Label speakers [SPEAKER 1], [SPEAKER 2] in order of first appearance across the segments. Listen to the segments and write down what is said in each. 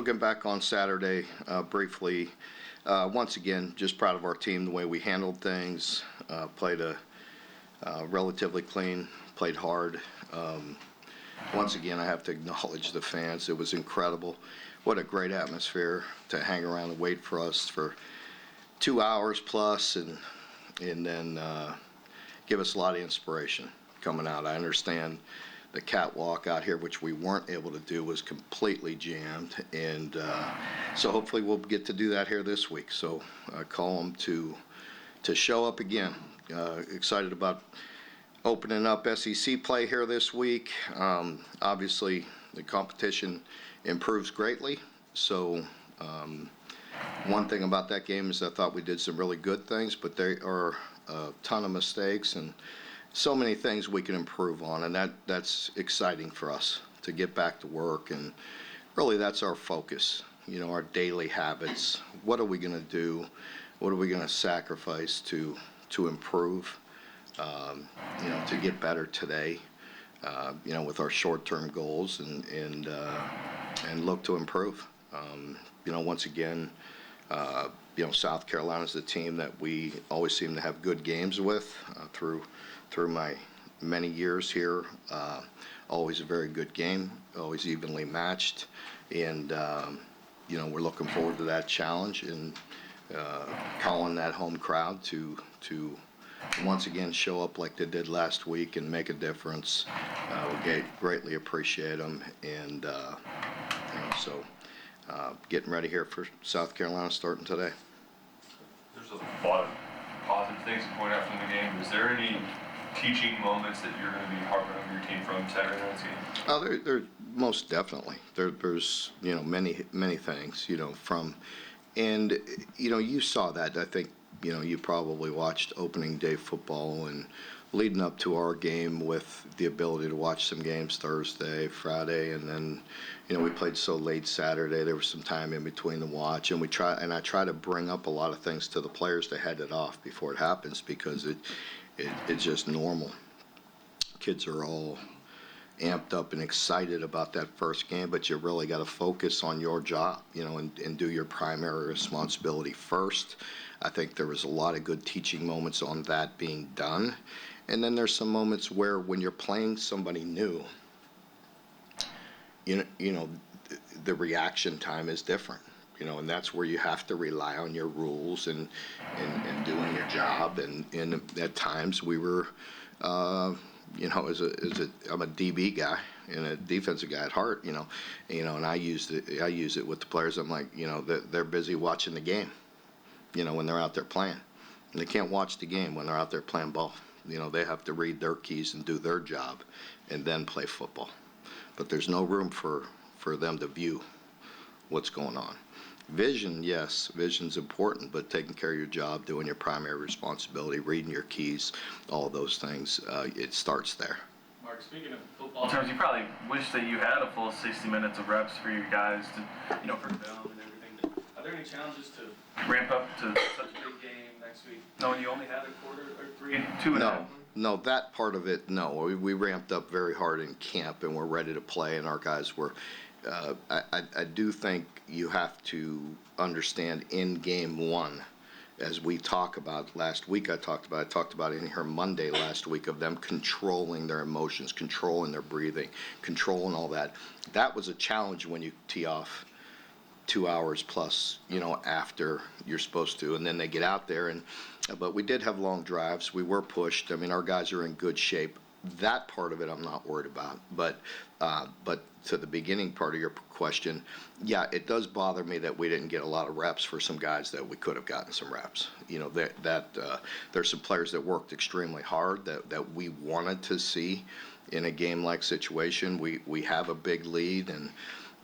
[SPEAKER 1] looking back on Saturday briefly, once again, just proud of our team, the way we handled things, played a relatively clean, played hard. Once again, I have to acknowledge the fans. It was incredible. What a great atmosphere to hang around and wait for us for 2 hours plus, and then give us a lot of inspiration coming out. I understand the catwalk out here, which we weren't able to do, was completely jammed, and so hopefully we'll get to do that here this week. So I call them to show up again. Excited about opening up SEC play here this week. Obviously, the competition improves greatly. So one thing about that game is I thought we did some really good things, but there are a ton of mistakes and so many things we can improve on, and that's exciting for us to get back to work. And really, that's our focus. You know, our daily habits. What are we going to do? What are we going to sacrifice to improve? You know, to get better today. You know, with our short-term goals and look to improve. You know, once again, you know, South Carolina's the team that we always seem to have good games with through my many years here. Always a very good game, always evenly matched, and you know, we're looking forward to that challenge and calling that home crowd to once again show up like they did last week and make a difference. We greatly appreciate them, and you know, so getting ready here for South Carolina starting today.
[SPEAKER 2] There's a lot of positive things to point out from the game. Is there any teaching moments that you're going to be harping on your team from Saturday night's game?
[SPEAKER 1] Oh, there most definitely. There's you know many things, you know, from, and you know, you saw that. I think, you know, you probably watched opening day football and leading up to our game with the ability to watch some games Thursday, Friday, and then, you know, we played so late Saturday. There was some time in between the watch, and I try to bring up a lot of things to the players to head it off before it happens, because it's just normal. Kids are all amped up and excited about that first game, but you really got to focus on your job, you know, and do your primary responsibility first. I think there was a lot of good teaching moments on that being done. And then there's some moments where when you're playing somebody new, you know, the reaction time is different, you know, and that's where you have to rely on your rules and doing your job. And at times we were, you know, I'm a DB guy and a defensive guy at heart, you know, and I use it with the players. I'm like, you know, they're busy watching the game, you know, when they're out there playing, and they can't watch the game when they're out there playing ball. You know, they have to read their keys and do their job and then play football. But there's no room for them to view what's going on. Vision, yes, vision's important, but taking care of your job, doing your primary responsibility, reading your keys, all those things, it starts there.
[SPEAKER 3] Mark, speaking of football terms, you probably wish that you had a full 60 minutes of reps for you guys to, you know, for film and everything. Are there any challenges to ramp up to such a big game next week, knowing you only had a quarter or two and a half?
[SPEAKER 1] No, that part of it, no. We ramped up very hard in camp, and we're ready to play, and our guys were. I do think you have to understand in game one, as we talk about last week, I talked about it in here Monday last week, of them controlling their emotions, controlling their breathing, controlling all that. That was a challenge when you tee off 2 hours plus, you know, after you're supposed to, and then they get out there, but we did have long drives. We were pushed. I mean, our guys are in good shape. That part of it I'm not worried about, but to the beginning part of your question, yeah, it does bother me that we didn't get a lot of reps for some guys that we could have gotten some reps. You know, there's some players that worked extremely hard that we wanted to see in a game-like situation. We have a big lead, and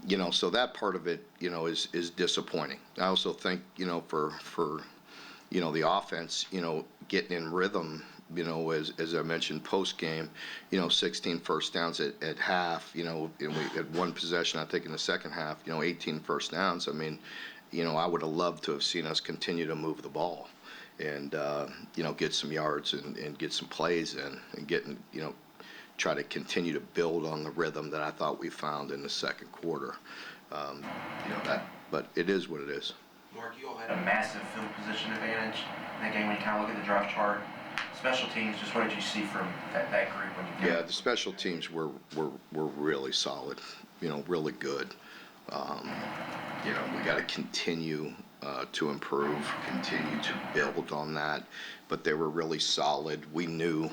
[SPEAKER 1] you know, so that part of it, you know, is disappointing. I also think, you know, for you know, the offense, you know, getting in rhythm, you know, as I mentioned post game, you know, 16 first downs at half, you know, and we had one possession, I think, in the second half, you know, 18 first downs. I mean, you know, I would have loved to have seen us continue to move the ball and, you know, get some yards and get some plays in and getting, you know, try to continue to build on the rhythm that I thought we found in the second quarter. But it is what it is.
[SPEAKER 4] Mark, you all had a massive field position advantage in that game when you kind of look at the draft chart. Special teams, just what did you see from that group when you
[SPEAKER 1] Yeah, the special teams were really solid, really good. We got to continue to improve, continue to build on that, but they were really solid. We knew,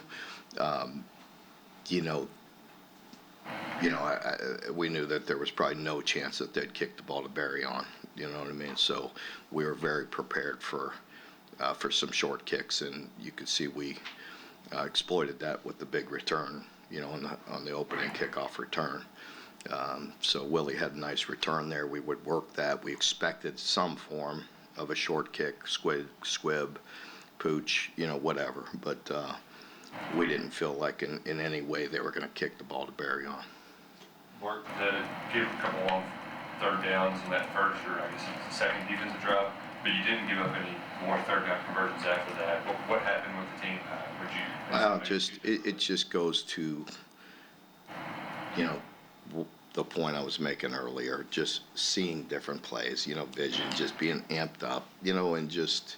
[SPEAKER 1] we knew that there was probably no chance that they'd kick the ball to Barry on. You know what I mean? So we were very prepared for some short kicks, and you could see we exploited that with the big return. On the opening kickoff return. So Willie had a nice return there. We would work that. We expected some form of a short kick, squib, pooch, whatever. But we didn't feel like in any way they were going to kick the ball to Barry on.
[SPEAKER 2] Mark, gave a couple long third downs in that first, or I guess it's the second defensive drive, but you didn't give up any more third down conversions after that. What happened with the team?
[SPEAKER 1] It just goes to, the point I was making earlier, just seeing different plays, vision, just being amped up, and just,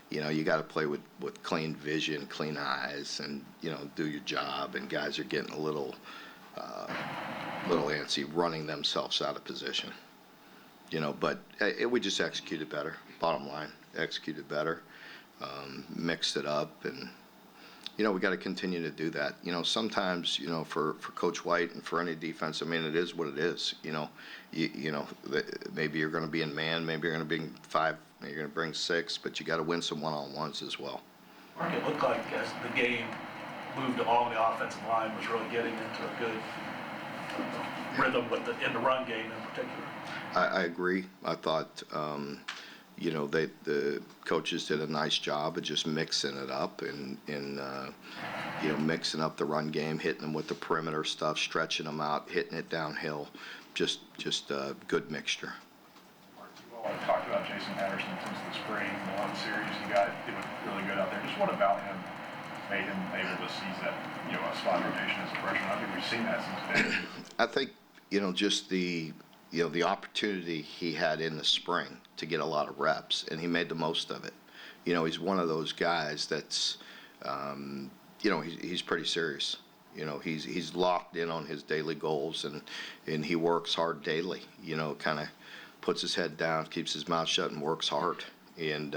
[SPEAKER 1] you got to play with clean vision, clean eyes, and, do your job, and guys are getting a little antsy, running themselves out of position, but we just executed better, bottom line, executed better, mixed it up, and, we got to continue to do that. Sometimes, for Coach White and for any defense, I mean, it is what it is. Maybe you're going to be in man, maybe you're going to be 5, maybe you're going to bring 6, but you got to win some one-on-ones as well.
[SPEAKER 5] Mark, it looked like as the game moved along, the offensive line was really getting into a good rhythm in the run game in particular.
[SPEAKER 1] I agree. I thought, the coaches did a nice job of just mixing it up and mixing up the run game, hitting them with the perimeter stuff, stretching them out, hitting it downhill. Just a good mixture.
[SPEAKER 6] Mark, you all have talked about Jason Patterson since the spring, the one series you got doing really good out there. Just what about him made him able to seize that, a slot rotation as a freshman? I think we've seen that since then.
[SPEAKER 1] I think, just the opportunity he had in the spring to get a lot of reps, and he made the most of it. He's one of those guys that's, he's pretty serious. He's locked in on his daily goals, and he works hard daily. Kind of puts his head down, keeps his mouth shut, and works hard. And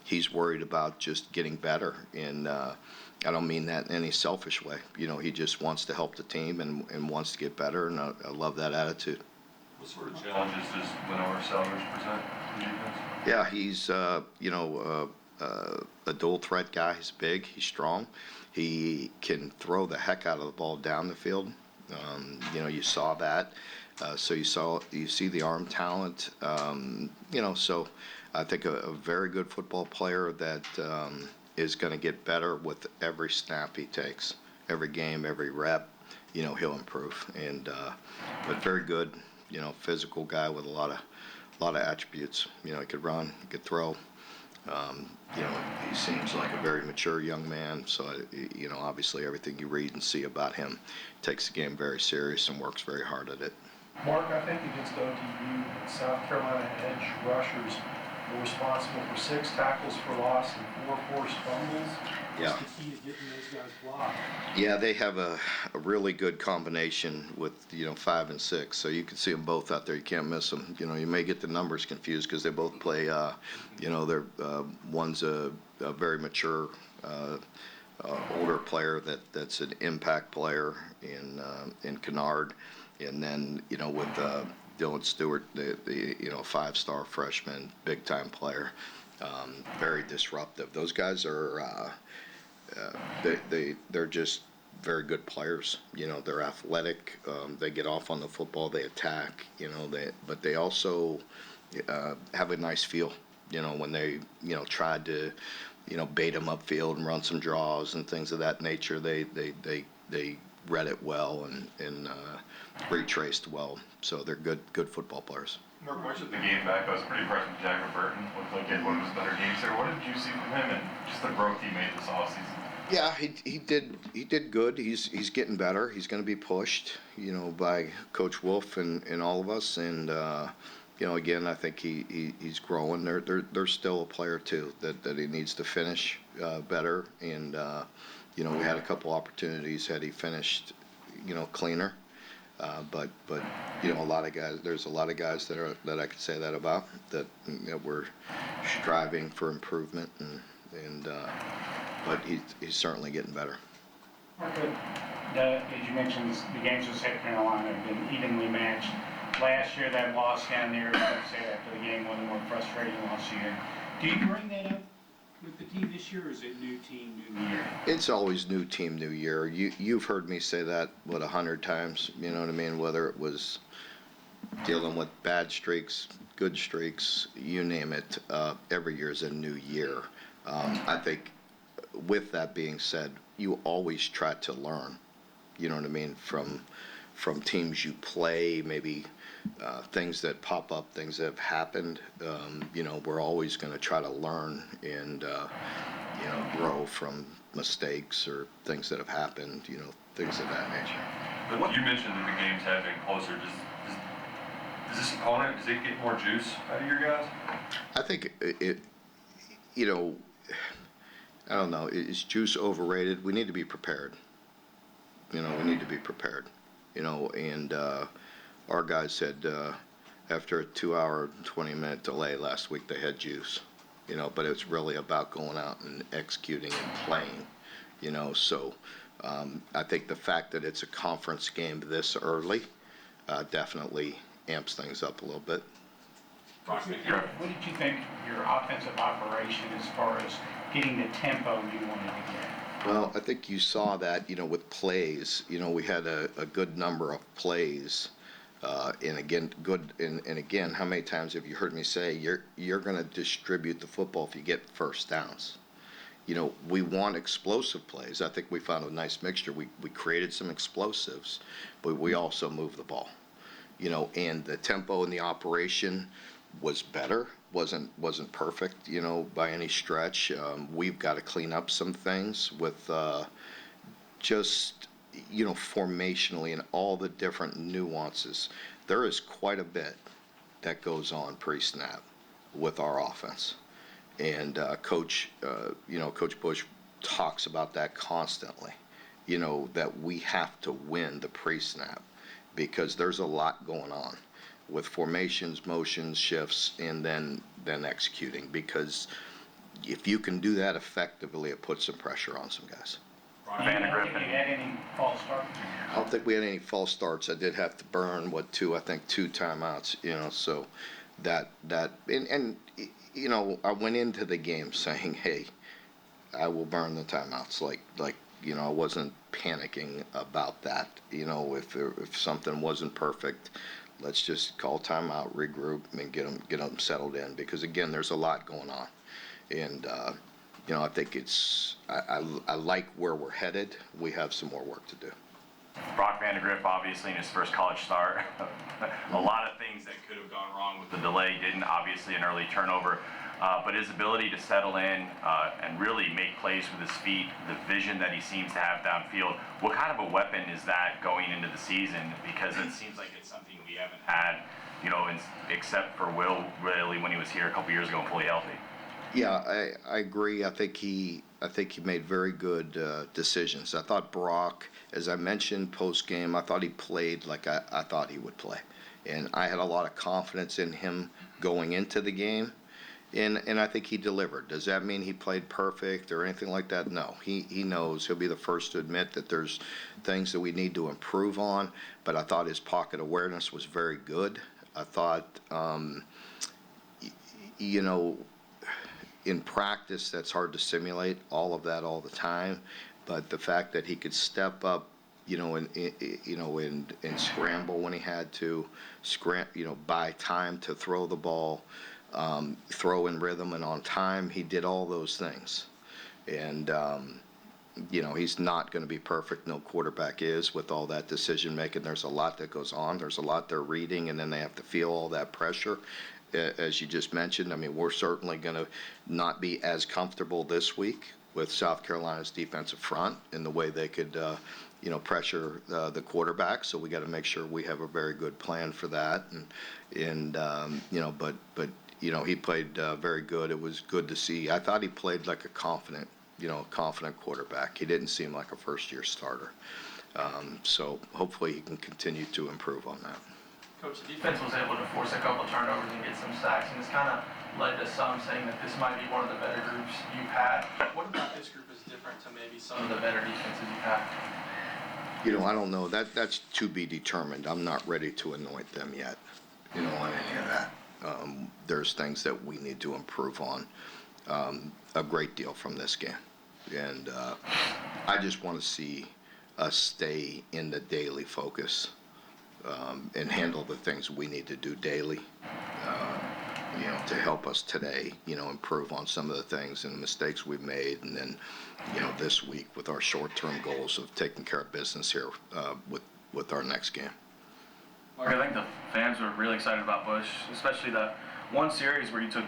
[SPEAKER 1] he's worried about just getting better. And I don't mean that in any selfish way. He just wants to help the team and wants to get better, and I love that attitude.
[SPEAKER 2] What sort of challenges does Lenore Sellers present to defense?
[SPEAKER 1] Yeah, he's a dual threat guy. He's big, he's strong. He can throw the heck out of the ball down the field. You saw that. So you see the arm talent. So I think a very good football player that is going to get better with every snap he takes, every game, every rep. He'll improve. And but very good. Physical guy with a lot of attributes. He could run, he could throw. He seems like a very mature young man. So, obviously everything you read and see about him, takes the game very serious and works very hard at it.
[SPEAKER 7] Mark, I think against ODU, South Carolina edge rushers were responsible for 6 tackles for loss and 4 forced fumbles.
[SPEAKER 1] Yeah.
[SPEAKER 7] What's the key to getting those guys blocked?
[SPEAKER 1] Yeah, they have a really good combination with 5 and 6, so you can see them both out there. You can't miss them. You may get the numbers confused because they both play. They're one's a very mature, older player that's an impact player in Kennard, and then with Dylan Stewart, the 5-star freshman, big time player, very disruptive. Those guys are. They're just very good players. They're athletic. They get off on the football. They attack. But they also have a nice feel. When they tried to bait them upfield and run some draws and things of that nature, they read it well and retraced well. So they're good football players.
[SPEAKER 2] Mark, watching the game back, I was pretty impressed with Jack Burton. Looked like he had one of his better games there. What did you see from him and just the growth he made this offseason?
[SPEAKER 1] Yeah, he did good. He's getting better. He's going to be pushed, by Coach Wolf and all of us. And again, I think he's growing. There's still a player too that he needs to finish better. And we had a couple opportunities had he finished, cleaner. But a lot of guys. There's a lot of guys that I could say that about that we're striving for improvement and but he's certainly getting better.
[SPEAKER 8] Okay. As you mentioned, the games with South Carolina have been evenly matched. Last year, that loss down there, as I said after the game, one of the more frustrating losses you had. Do you bring that up with the team this year, or is it new team, new year?
[SPEAKER 1] It's always new team, new year. You've heard me say that 100 times. You know what I mean? Whether it was dealing with bad streaks, good streaks, you name it. Every year is a new year. I think. With that being said, you always try to learn, you know what I mean, from teams you play, maybe things that pop up, things that have happened. We're always going to try to learn and, grow from mistakes or things that have happened, things of that nature.
[SPEAKER 2] But you mentioned that the games have been closer. Does this opponent, does it get more juice out of your guys?
[SPEAKER 1] I think I don't know. Is juice overrated? We need to be prepared. We need to be prepared. And our guys said after a 2-hour, 20-minute delay last week, they had juice. But it's really about going out and executing and playing. So I think the fact that it's a conference game this early definitely amps things up a little bit.
[SPEAKER 8] What did you think of your offensive operation as far as getting the tempo you wanted to get?
[SPEAKER 1] Well, I think you saw that, with plays. We had a good number of plays, and again, how many times have you heard me say you're going to distribute the football if you get first downs? We want explosive plays. I think we found a nice mixture. We created some explosives, but we also moved the ball. And the tempo in the operation was better. Wasn't perfect, by any stretch. We've got to clean up some things with just, formationally and all the different nuances. There is quite a bit that goes on pre-snap with our offense. And Coach Bush talks about that constantly, that we have to win the pre-snap because there's a lot going on with formations, motions, shifts, and then executing. Because if you can do that effectively, it puts some pressure on some guys.
[SPEAKER 8] You don't think you had any false starts?
[SPEAKER 1] I don't think we had any false starts. I did have to burn two timeouts. So that I went into the game saying, hey, I will burn the timeouts. I wasn't panicking about that. If something wasn't perfect, let's just call timeout, regroup, and get them settled in. Because again, there's a lot going on, and I think I like where we're headed. We have some more work to do.
[SPEAKER 9] Brock Vandegrift, obviously in his first college start, a lot of things that could have gone wrong with the delay didn't. Obviously, an early turnover. But his ability to settle in and really make plays with his feet, the vision that he seems to have downfield, what kind of a weapon is that going into the season? Because it seems like it's something we haven't had, except for Will, really, when he was here a couple years ago and fully healthy.
[SPEAKER 1] Yeah, I agree. I think he made very good decisions. I thought Brock, as I mentioned post game, I thought he played like I thought he would play, and I had a lot of confidence in him going into the game. And I think he delivered. Does that mean he played perfect or anything like that? No. He knows. He'll be the first to admit that there's things that we need to improve on. But I thought his pocket awareness was very good. I thought, in practice, that's hard to simulate all of that all the time. But the fact that he could step up, and scramble when he had to, buy time to throw the ball. Throw in rhythm and on time. He did all those things. And, he's not going to be perfect. No quarterback is with all that decision making. There's a lot that goes on. There's a lot they're reading, and then they have to feel all that pressure. As you just mentioned, we're certainly going to not be as comfortable this week with South Carolina's defensive front and the way they could, pressure the quarterback. So we got to make sure we have a very good plan for that. He played very good. It was good to see. I thought he played like a confident quarterback. He didn't seem like a first-year starter. So hopefully he can continue to improve on that.
[SPEAKER 3] Coach, the defense was able to force a couple turnovers and get some sacks, and it's kind of led to some saying that this might be one of the better groups you've had. What about this group is different to maybe some of the better defenses you've had?
[SPEAKER 1] I don't know. That's to be determined. I'm not ready to anoint them yet, on any of that. There's things that we need to improve on a great deal from this game. And I just want to see us stay in the daily focus and handle the things we need to do daily, to help us today, improve on some of the things and the mistakes we've made. And then, this week with our short-term goals of taking care of business here with our next game.
[SPEAKER 3] Mark, I think the fans were really excited about Bush, especially that one series where you took,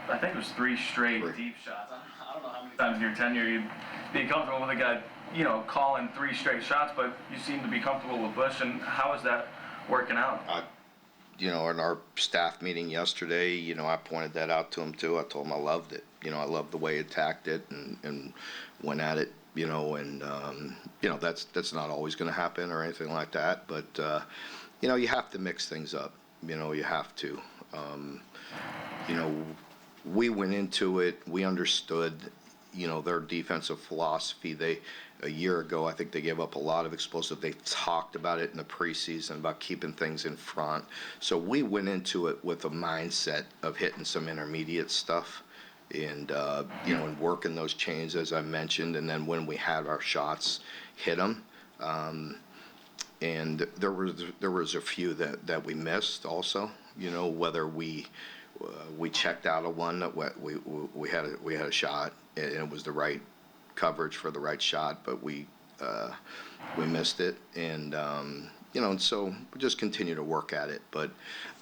[SPEAKER 3] I think it was three straight deep shots. I don't know how many times in your tenure you'd be comfortable with a guy, calling three straight shots, but you seem to be comfortable with Bush. And how is that working out?
[SPEAKER 1] In our staff meeting yesterday, I pointed that out to him too. I told him I loved it. I loved the way he attacked it and went at it, that's not always going to happen or anything like that. But, you have to mix things up. You have to. We went into it, we understood, their defensive philosophy. A year ago, I think they gave up a lot of explosive. They talked about it in the preseason about keeping things in front. So we went into it with a mindset of hitting some intermediate stuff and, and working those chains, as I mentioned. And then when we had our shots, hit them. And there was a few that we missed also, whether we checked out of one that we had a shot and it was the right coverage for the right shot, but we missed it. And and so we just continue to work at it. But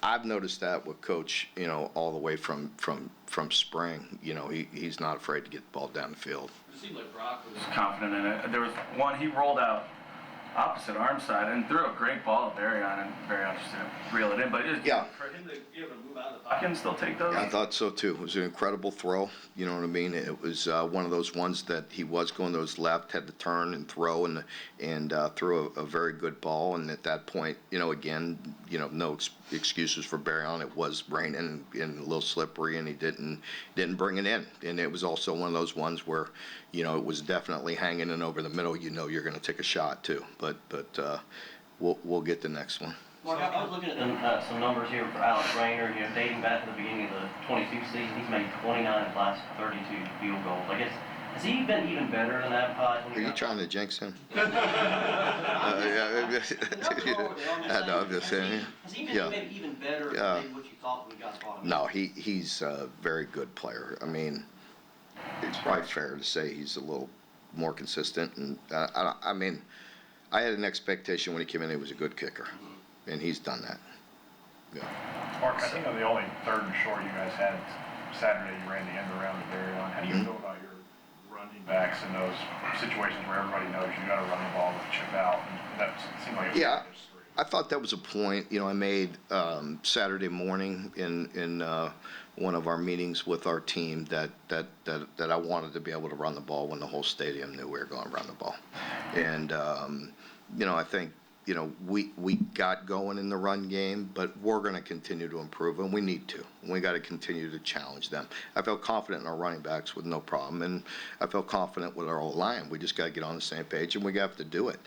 [SPEAKER 1] I've noticed that with Coach, all the way from spring, he's not afraid to get the ball down the field.
[SPEAKER 3] It seemed like Brock was confident in it. There was one, he rolled out opposite arm side and threw a great ball at Barryon, and Barryon just didn't reel it in. But for him to be able to move out of the pocket and still take those.
[SPEAKER 1] Yeah, I thought so too. It was an incredible throw. You know what I mean? It was one of those ones that he was going to his left, had to turn and throw, and threw a very good ball. And at that point, again, no excuses for Barryon. It was raining and a little slippery, and he didn't bring it in. And it was also one of those ones where, it was definitely hanging in over the middle. You're going to take a shot too. But we'll get the next one.
[SPEAKER 10] Mark, I was looking at some numbers here for Alex Rayner. Dating back to the beginning of the 22 season, he's made 29 of the last 32 field goals. I guess, has he been even better than that?
[SPEAKER 1] Are you trying to jinx him?
[SPEAKER 10] No,
[SPEAKER 1] I'm just saying.
[SPEAKER 10] Has he been maybe even better than maybe what you thought when you got caught?
[SPEAKER 1] No, he's a very good player. I mean, it's probably fair to say he's a little more consistent. And I had an expectation when he came in he was a good kicker. And he's done that. Yeah.
[SPEAKER 6] Mark, I think on the only third and short you guys had Saturday, you ran the end around the Barryon. How do you feel about your running backs in those situations where everybody knows you got to run the ball with a chip out? And that seemed like it was
[SPEAKER 1] I thought that was a point, I made Saturday morning in one of our meetings with our team that I wanted to be able to run the ball when the whole stadium knew we were going to run the ball. And, I think, we got going in the run game, but we're going to continue to improve, and we need to. We got to continue to challenge them. I felt confident in our running backs with no problem, and I felt confident with our O-line. We just got to get on the same page, and we have to do it.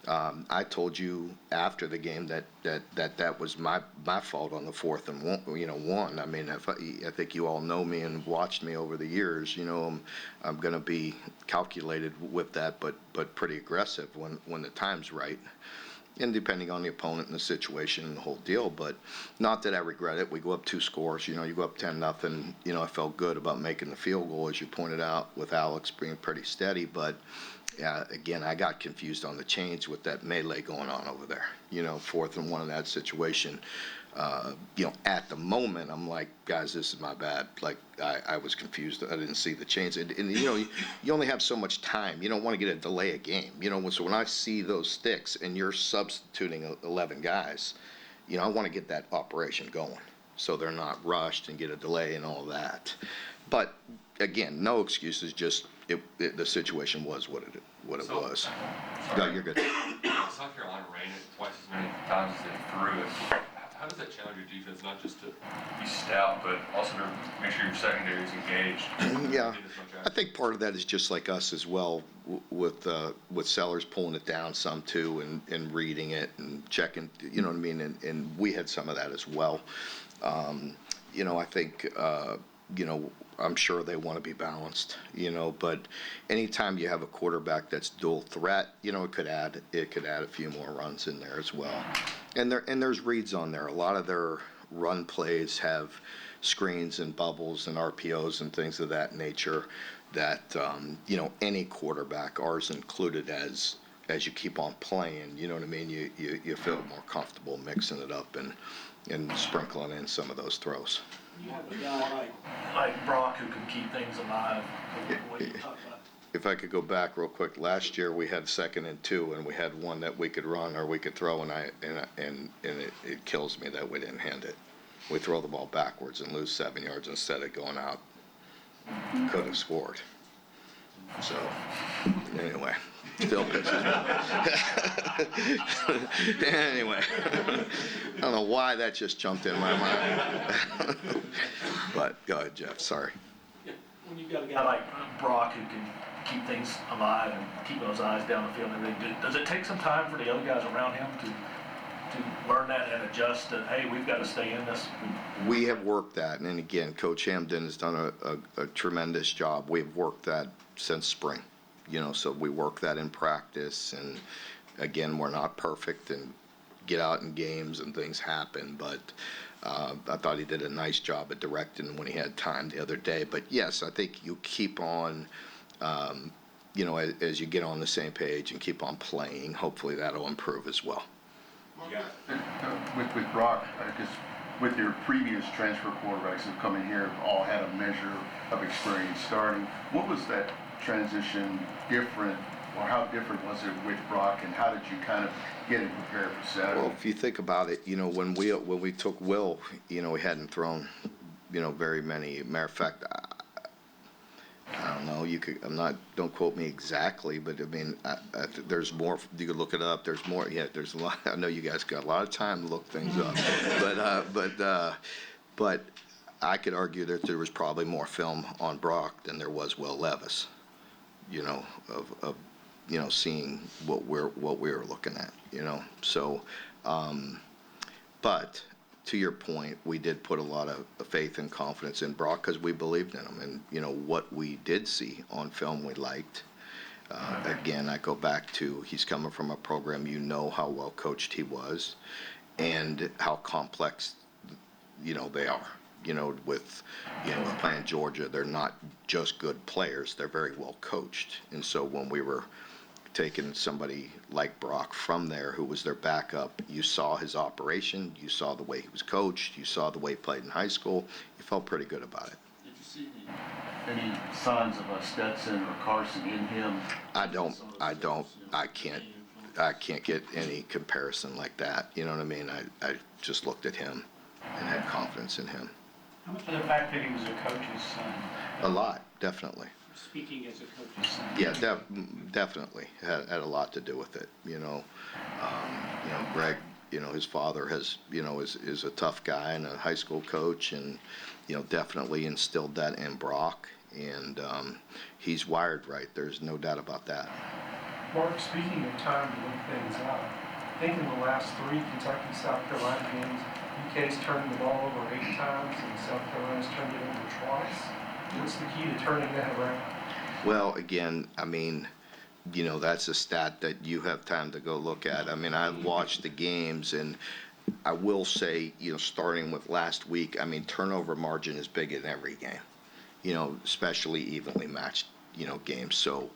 [SPEAKER 1] I told you after the game that was my fault on the 4th and 1. I mean, I think you all know me and watched me over the years. I'm going to be calculated with that, but pretty aggressive when the time's right. And depending on the opponent and the situation and the whole deal, but not that I regret it. We go up 2 scores, you go up 10-0. I felt good about making the field goal, as you pointed out, with Alex being pretty steady. But again, I got confused on the chains with that melee going on over there. 4th and 1 in that situation. at the moment, I'm like, guys, this is my bad. Like, I was confused. I didn't see the change. And you only have so much time. You don't want to get a delay a game. So when I see those sticks and you're substituting 11 guys, I want to get that operation going so they're not rushed and get a delay and all that. But again, no excuses. Just the situation was what it was.
[SPEAKER 2] Sorry.
[SPEAKER 1] No, you're good.
[SPEAKER 2] South Carolina ran it twice as many times as they threw it. How does that challenge your defense, not just to be stout, but also to make sure your secondary is engaged?
[SPEAKER 1] Yeah, I think part of that is just like us as well, with Sellers pulling it down some too, and reading it and checking, you know what I mean? And we had some of that as well. I think, I'm sure they want to be balanced, but anytime you have a quarterback that's dual threat, it could add a few more runs in there as well. And there's reads on there. A lot of their run plays have screens and bubbles and RPOs and things of that nature that any quarterback, ours included, as you keep on playing, you know what I mean? You feel more comfortable mixing it up and sprinkling in some of those throws.
[SPEAKER 5] You have a guy like Brock who can keep things alive. What you talk about.
[SPEAKER 1] If I could go back real quick, last year we had 2nd and 2, and we had one that we could run or we could throw, and it kills me that we didn't hand it. We throw the ball backwards and lose 7 yards instead of going out. Could have scored. So anyway, still pisses me. Anyway, I don't know why that just jumped in my mind. But go ahead, Jeff. Sorry.
[SPEAKER 5] When you've got a guy like Brock who can keep things alive and keep those eyes down the field and everything, does it take some time for the other guys around him to learn that and adjust and, hey, we've got to stay in this?
[SPEAKER 1] We have worked that, and again, Coach Hamden has done a tremendous job. We've worked that since spring, so we work that in practice, and again, we're not perfect and get out in games and things happen, but I thought he did a nice job at directing when he had time the other day. But yes, I think you keep on, as you get on the same page and keep on playing, hopefully that'll improve as well.
[SPEAKER 11] With Brock, I guess with your previous transfer quarterbacks who've come in here have all had a measure of experience starting. What was that transition different, or how different was it with Brock, and how did you kind of get him prepared for Saturday?
[SPEAKER 1] Well, if you think about it, when we took Will, he hadn't thrown, very many. Matter of fact, I don't know. Don't quote me exactly, but I mean, there's more. You could look it up. There's more. Yeah, there's a lot. I know you guys got a lot of time to look things up, but I could argue that there was probably more film on Brock than there was Will Levis. Of seeing what we were looking at. So, but. To your point, we did put a lot of faith and confidence in Brock because we believed in him, and what we did see on film we liked. Again, I go back to he's coming from a program, how well coached he was, and how complex they are. With playing Georgia, they're not just good players; they're very well coached. And so when we were taking somebody like Brock from there, who was their backup, you saw his operation, you saw the way he was coached, you saw the way he played in high school, you felt pretty good about it.
[SPEAKER 11] Did you see any signs of a Stetson or Carson in him?
[SPEAKER 1] I can't get any comparison like that. You know what I mean? I just looked at him and had confidence in him.
[SPEAKER 8] How much of the fact that he was a coach's son?
[SPEAKER 1] A lot, definitely.
[SPEAKER 8] Speaking as a coach's son.
[SPEAKER 1] Yeah, definitely had a lot to do with it. Greg, his father has, is a tough guy and a high school coach, and definitely instilled that in Brock, and he's wired right. There's no doubt about that.
[SPEAKER 7] Mark, speaking of time to look things out, I think in the last 3 Kentucky South Carolina games, UK's turned the ball over 8 times, and South Carolina's turned it over twice. What's the key to turning that around?
[SPEAKER 1] Well, again, I mean, that's a stat that you have time to go look at. I mean, I've watched the games, and I will say, starting with last week, I mean, turnover margin is big in every game, especially evenly matched, games. So,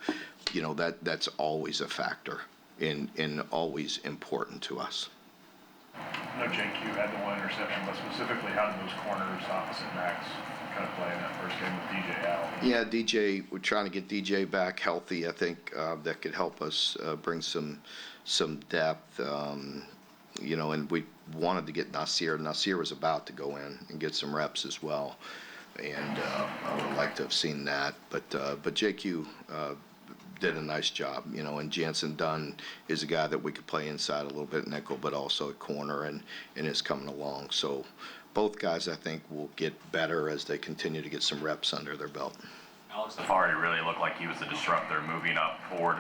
[SPEAKER 1] that's always a factor and always important to us.
[SPEAKER 6] I know JQ had the one interception, but specifically, how did those corners opposite Max kind of play in that first game with DJ out?
[SPEAKER 1] Yeah, DJ, we're trying to get DJ back healthy. I think that could help us bring some depth. And we wanted to get Nasir. Nasir was about to go in and get some reps as well, and I would like to have seen that. But JQ did a nice job, and Jansen Dunn is a guy that we could play inside a little bit nickel, but also at corner, and is coming along. So both guys, I think, will get better as they continue to get some reps under their belt.
[SPEAKER 9] Alex Safari really looked like he was the disruptor, moving up forward,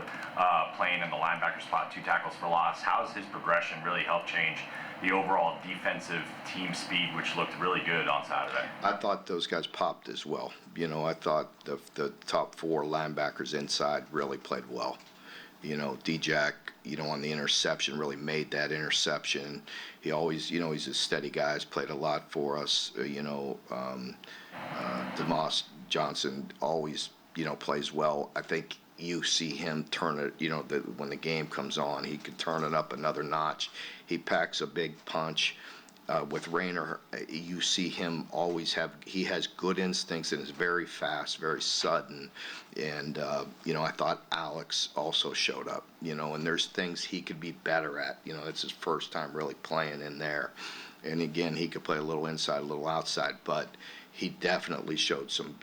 [SPEAKER 9] playing in the linebacker spot, 2 tackles for loss. How has his progression really helped change the overall defensive team speed, which looked really good on Saturday?
[SPEAKER 1] I thought those guys popped as well. I thought the top 4 linebackers inside really played well. D-Jack, on the interception, really made that interception. He always, he's a steady guy. He's played a lot for us. DeMoss Johnson always, plays well. I think you see him turn it, when the game comes on, he could turn it up another notch. He packs a big punch. With Rayner, you see him always he has good instincts and is very fast, very sudden. And, I thought Alex also showed up, and there's things he could be better at. It's his first time really playing in there. And again, he could play a little inside, a little outside, but he definitely showed some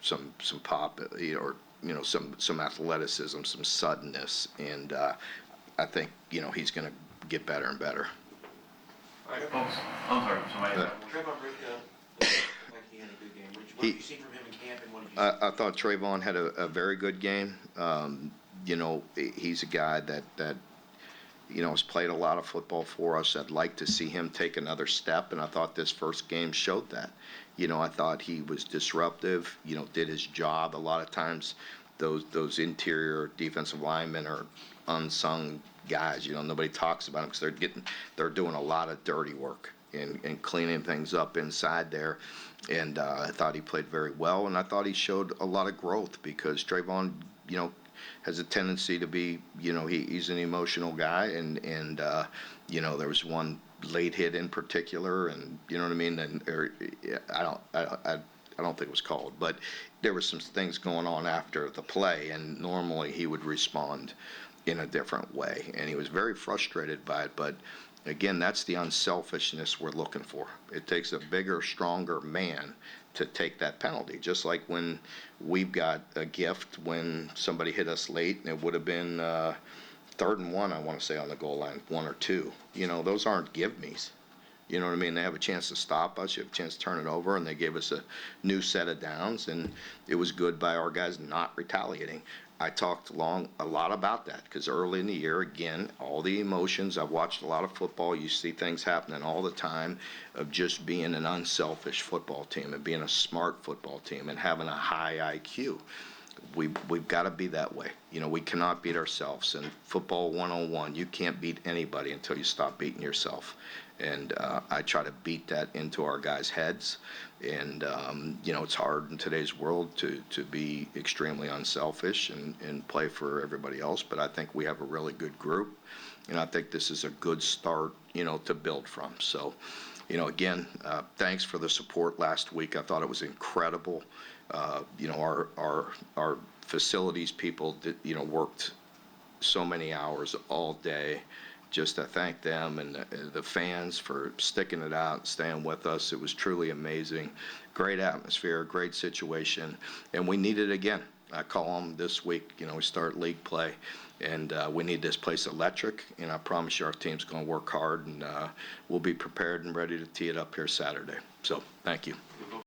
[SPEAKER 1] pop, or some athleticism, some suddenness, and I think he's going to get better and better.
[SPEAKER 3] All right, folks. I'm sorry, somebody.
[SPEAKER 4] Trayvon Rick, like he had a good game. What did you see from him in camp, and what did you see?
[SPEAKER 1] I thought Trayvon had a very good game. He's a guy that has played a lot of football for us. I'd like to see him take another step, and I thought this first game showed that. I thought he was disruptive, did his job. A lot of times those interior defensive linemen are unsung guys. Nobody talks about them because they're doing a lot of dirty work and cleaning things up inside there. And I thought he played very well, and I thought he showed a lot of growth because Trayvon, has a tendency to be, he's an emotional guy, and there was one late hit in particular, and you know what I mean. And I don't think it was called, but there were some things going on after the play, and normally he would respond in a different way, and he was very frustrated by it. But again, that's the unselfishness we're looking for. It takes a bigger, stronger man to take that penalty. Just like when we've got a gift when somebody hit us late, and it would have been 3rd and 1, I want to say, on the goal line, 1 or 2. Those aren't give-me's. You know what I mean? They have a chance to stop us. You have a chance to turn it over, and they gave us a new set of downs, and it was good by our guys not retaliating. I talked a lot about that because early in the year, again, all the emotions. I've watched a lot of football. You see things happening all the time of just being an unselfish football team and being a smart football team and having a high IQ. We've got to be that way. We cannot beat ourselves. And football 101, you can't beat anybody until you stop beating yourself. And I try to beat that into our guys' heads. And, it's hard in today's world to be extremely unselfish and play for everybody else. But I think we have a really good group. And I think this is a good start, to build from. So, again, thanks for the support last week. I thought it was incredible. Our facilities people worked so many hours all day. Just to thank them and the fans for sticking it out and staying with us. It was truly amazing. Great atmosphere, great situation, and we need it again. I call them this week. We start league play, and we need this place electric, and I promise you our team's going to work hard, and we'll be prepared and ready to tee it up here Saturday. So, thank you.